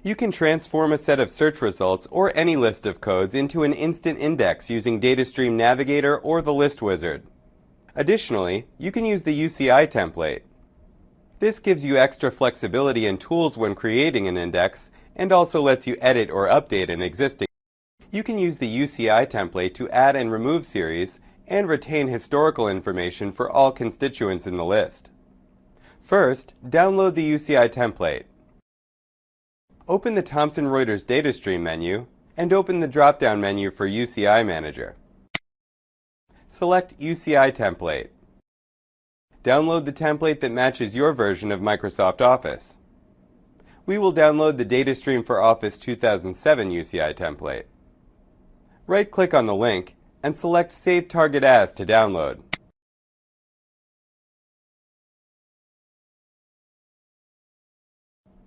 You can transform a set of search results or any list of codes into an instant index using DataStream Navigator or the List Wizard. Additionally, you can use the UCI template. This gives you extra flexibility and tools when creating an index and also lets you edit or update an existing. You can use the UCI template to add and remove series and retain historical information for all constituents in the list. First, download the UCI template. Open the Thomson Reuters DataStream menu and open the drop-down menu for UCI Manager. Select UCI template. Download the template that matches your version of Microsoft Office. We will download the DataStream for Office 2007 UCI template. Right-click on the link and select Save Target As to download.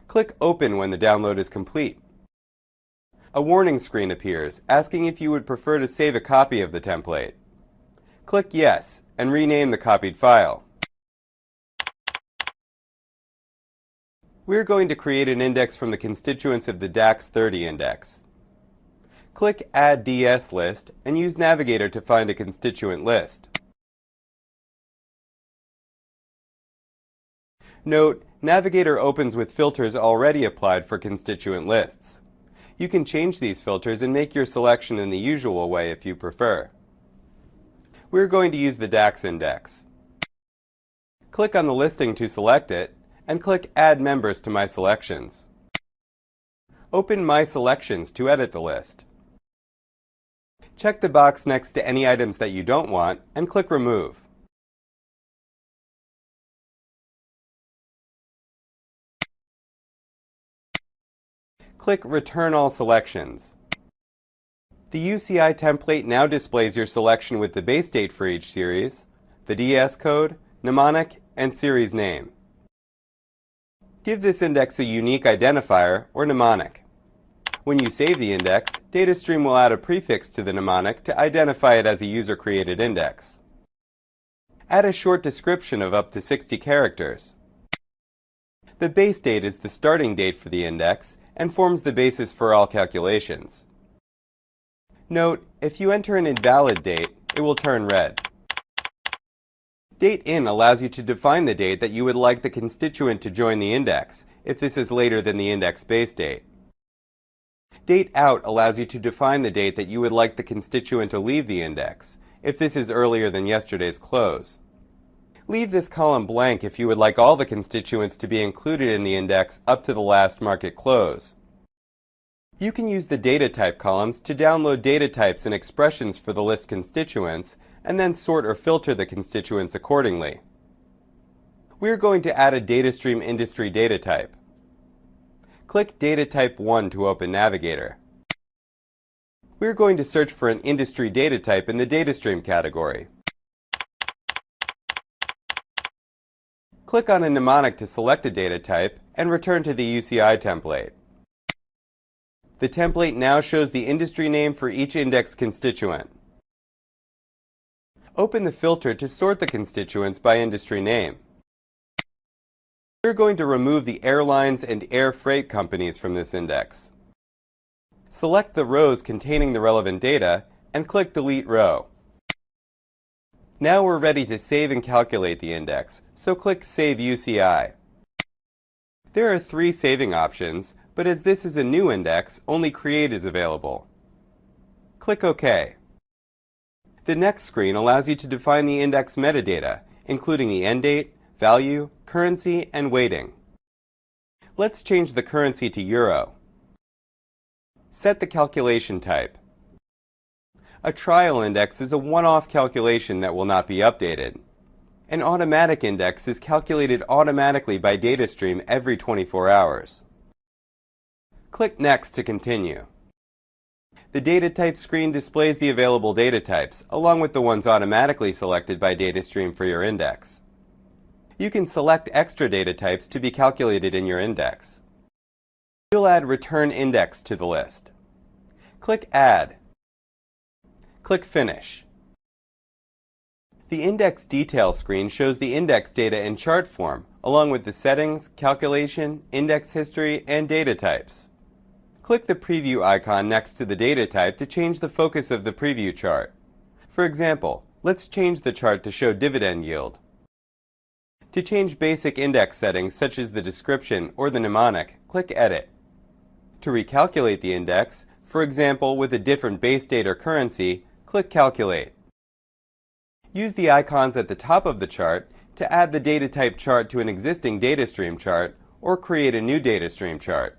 Click Open when the download is complete. A warning screen appears asking if you would prefer to save a copy of the template. Click Yes and rename the copied file. We're going to create an index from the constituents of the DAX 30 index. Click Add DS List and use Navigator to find a constituent list. Note, Navigator opens with filters already applied for constituent lists. You can change these filters and make your selection in the usual way if you prefer. We're going to use the DAX index. Click on the listing to select it and click Add Members to My Selections. Open My Selections to edit the list. Check the box next to any items that you don't want and click Remove. Click Return All Selections. The UCI template now displays your selection with the base date for each series, the DS code, mnemonic, and series name. Give this index a unique identifier or mnemonic. When you save the index, DataStream will add a prefix to the mnemonic to identify it as a user-created index. Add a short description of up to 60 characters. The base date is the starting date for the index and forms the basis for all calculations. Note, if you enter an invalid date, it will turn red. DateIn allows you to define the date that you would like the constituent to join the index, if this is later than the index base date. DateOut allows you to define the date that you would like the constituent to leave the index, if this is earlier than yesterday's close. Leave this column blank if you would like all the constituents to be included in the index up to the last market close. You can use the data type columns to download data types and expressions for the list constituents, and then sort or filter the constituents accordingly. We're going to add a DataStream industry data type. Click Data Type 1 to open Navigator. We're going to search for an industry data type in the DataStream category. Click on a mnemonic to select a data type and return to the UCI template. The template now shows the industry name for each index constituent. Open the filter to sort the constituents by industry name. We're going to remove the airlines and air freight companies from this index. Select the rows containing the relevant data and click Delete Row. Now we're ready to save and calculate the index, so click Save UCI. There are 3 saving options, but as this is a new index, only Create is available. Click OK. The next screen allows you to define the index metadata, including the end date, value, currency, and weighting. Let's change the currency to Euro. Set the calculation type. A trial index is a one-off calculation that will not be updated. An automatic index is calculated automatically by DataStream every 24 hours. Click Next to continue. The data type screen displays the available data types, along with the ones automatically selected by DataStream for your index. You can select extra data types to be calculated in your index. We'll add Return Index to the list. Click Add. Click Finish. The Index Detail screen shows the index data in chart form, along with the settings, calculation, index history, and data types. Click the preview icon next to the data type to change the focus of the preview chart. For example, let's change the chart to show dividend yield. To change basic index settings such as the description or the mnemonic, click Edit. To recalculate the index, for example with a different base date or currency, click Calculate. Use the icons at the top of the chart to add the data type chart to an existing data stream chart or create a new data stream chart.